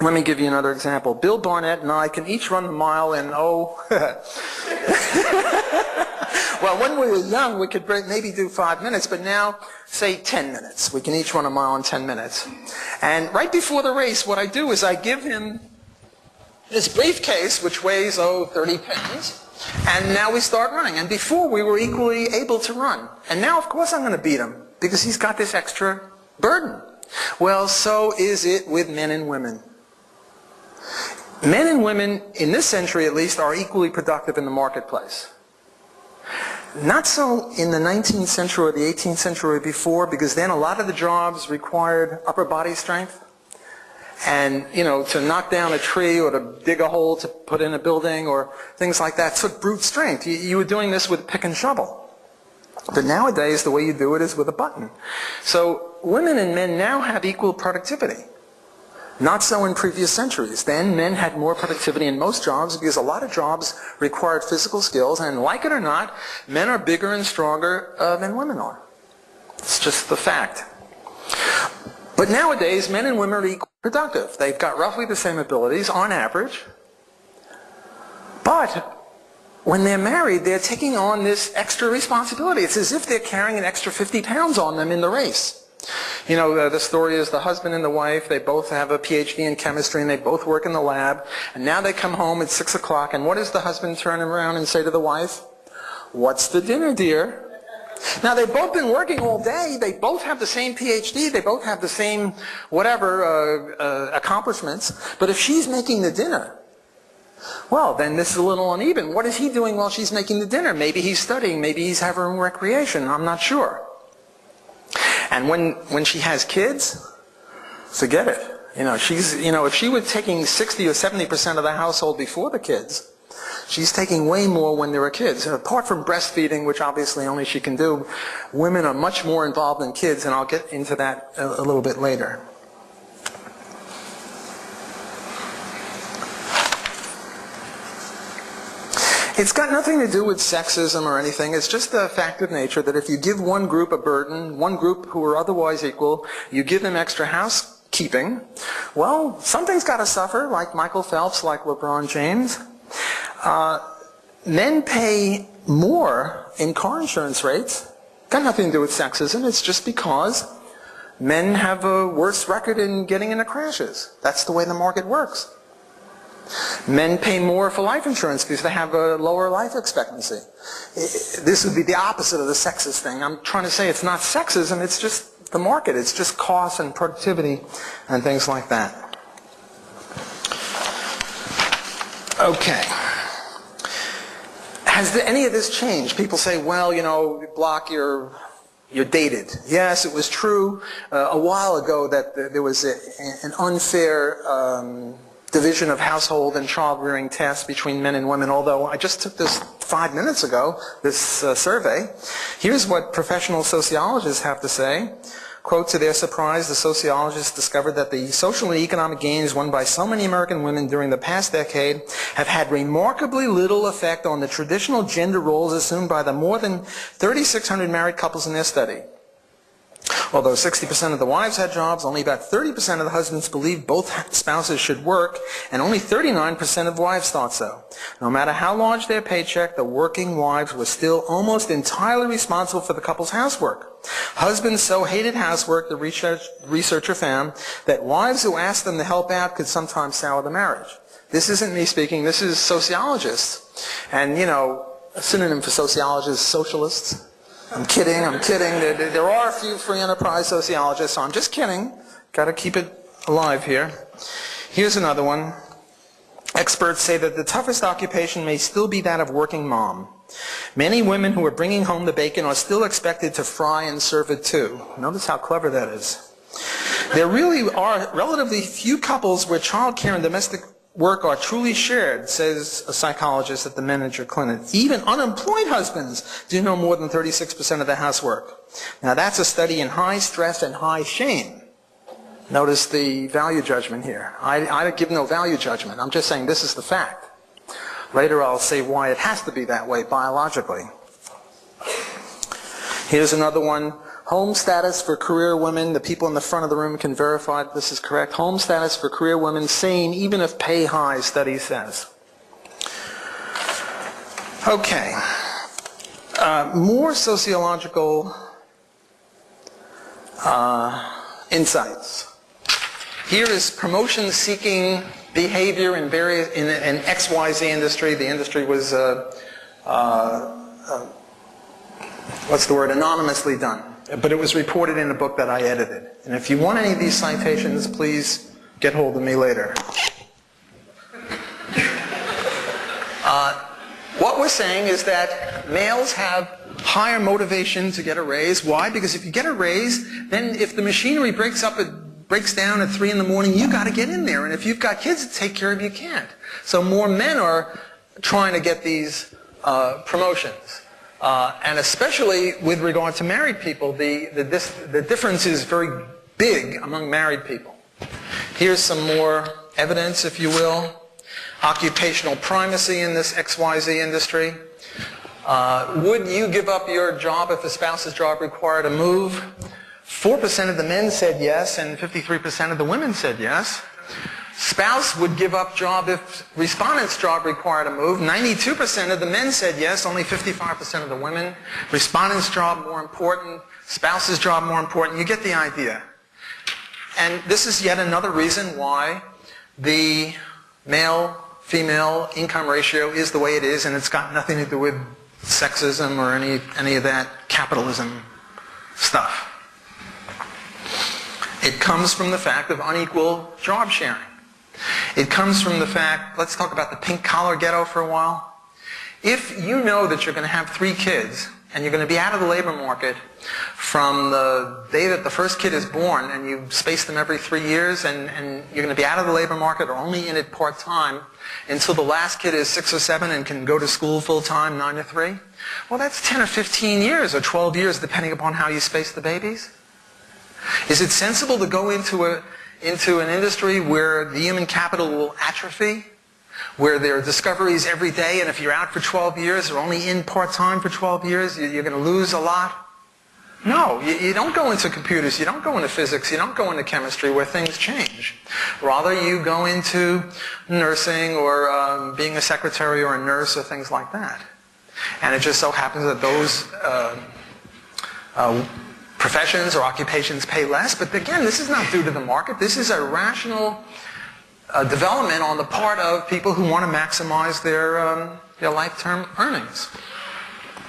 Let me give you another example. Bill Barnett and I can each run the mile in, well, when we were young, we could maybe do 5 minutes, but now, say 10 minutes. We can each run a mile in 10 minutes. And right before the race, what I do is I give him this briefcase, which weighs, 30 pounds, and now we start running. And before, we were equally able to run. And now, of course, I'm going to beat him, because he's got this extra burden. Well, so is it with men and women. Men and women, in this century at least, are equally productive in the marketplace. Not so in the 19th century or the 18th century before, because then a lot of the jobs required upper body strength. And, to knock down a tree or to dig a hole to put in a building or things like that took brute strength. You were doing this with pick and shovel. But nowadays, the way you do it is with a button. So women and men now have equal productivity. Not so in previous centuries. Then men had more productivity in most jobs because a lot of jobs required physical skills, and like it or not, men are bigger and stronger than women are. It's just the fact. But nowadays, men and women are equally productive. They've got roughly the same abilities on average. But when they're married, they're taking on this extra responsibility. It's as if they're carrying an extra 50 pounds on them in the race. The story is the husband and the wife, they both have a PhD in chemistry and they both work in the lab. And now they come home at 6 o'clock, and what does the husband turn around and say to the wife? "What's the dinner, dear?" Now, they've both been working all day. They both have the same PhD. They both have the same accomplishments. But if she's making the dinner, well, then this is a little uneven. What is he doing while she's making the dinner? Maybe he's studying. Maybe he's having recreation. I'm not sure. And when she has kids, forget it. If she was taking 60 or 70% of the household before the kids, she's taking way more when there are kids. And apart from breastfeeding, which obviously only she can do, women are much more involved in kids, and I'll get into that a little bit later. It's got nothing to do with sexism or anything. It's just the fact of nature that if you give one group a burden, one group who are otherwise equal, you give them extra housekeeping, well, something's got to suffer, like Michael Phelps, like LeBron James. Men pay more in car insurance rates. Got nothing to do with sexism. It's just because men have a worse record in getting into crashes. That's the way the market works. Men pay more for life insurance because they have a lower life expectancy. This would be the opposite of the sexist thing. I'm trying to say it's not sexism, it's just the market. It's just cost and productivity and things like that. Okay. Has any of this changed? People say, well, Block, you're dated. Yes, it was true a while ago that there was an unfair division of household and child-rearing tasks between men and women, although I just took this 5 minutes ago, this survey. Here's what professional sociologists have to say. Quote, to their surprise, the sociologists discovered that the social and economic gains won by so many American women during the past decade have had remarkably little effect on the traditional gender roles assumed by the more than 3,600 married couples in their study. Although 60% of the wives had jobs, only about 30% of the husbands believed both spouses should work, and only 39% of wives thought so. No matter how large their paycheck, the working wives were still almost entirely responsible for the couple's housework. Husbands so hated housework, the researcher found, that wives who asked them to help out could sometimes sour the marriage. This isn't me speaking, this is sociologists. And, a synonym for sociologists is socialists. I'm kidding. There are a few free enterprise sociologists, so I'm just kidding. Got to keep it alive here. Here's another one. Experts say that the toughest occupation may still be that of working mom. Many women who are bringing home the bacon are still expected to fry and serve it too. Notice how clever that is. There really are relatively few couples where child care and domestic work are truly shared, says a psychologist at the Manager Clinic. Even unemployed husbands do no more than 36% of the housework. Now that's a study in high stress and high shame. Notice the value judgment here. I give no value judgment. I'm just saying this is the fact. Later I'll say why it has to be that way biologically. Here's another one. Home status for career women, the people in the front of the room can verify that this is correct. Home status for career women, same even if pay high, study says. Okay. More sociological insights. Here is promotion-seeking behavior in XYZ industry. The industry was, anonymously done. But it was reported in a book that I edited. And if you want any of these citations, please get hold of me later. What we're saying is that males have higher motivation to get a raise. Why? Because if you get a raise, then if the machinery breaks down at 3 in the morning, you got to get in there. And if you've got kids to take care of, you can't. So more men are trying to get these promotions. And especially with regard to married people, the difference is very big among married people. Here's some more evidence, if you will. Occupational primacy in this XYZ industry. Would you give up your job if a spouse's job required a move? 4% of the men said yes, and 53% of the women said yes. Spouse would give up job if respondent's job required a move. 92% of the men said yes, only 55% of the women. Respondent's job more important, spouse's job more important. You get the idea. And this is yet another reason why the male-female income ratio is the way it is, and it's got nothing to do with sexism or any of that capitalism stuff. It comes from the fact of unequal job sharing. It comes from the fact, let's talk about the pink-collar ghetto for a while. If you know that you're going to have 3 kids, and you're going to be out of the labor market from the day that the first kid is born, and you space them every 3 years, and you're going to be out of the labor market or only in it part-time until the last kid is 6 or 7 and can go to school full-time, 9 to 3, well, that's 10 or 15 years or 12 years, depending upon how you space the babies. Is it sensible to go into an industry where the human capital will atrophy, where there are discoveries every day, and if you're out for 12 years or only in part-time for 12 years, you're going to lose a lot? No, you don't go into computers, you don't go into physics, you don't go into chemistry where things change. Rather, you go into nursing or being a secretary or a nurse or things like that. And it just so happens that those professions or occupations pay less, but again, this is not due to the market. This is a rational development on the part of people who want to maximize their lifetime earnings.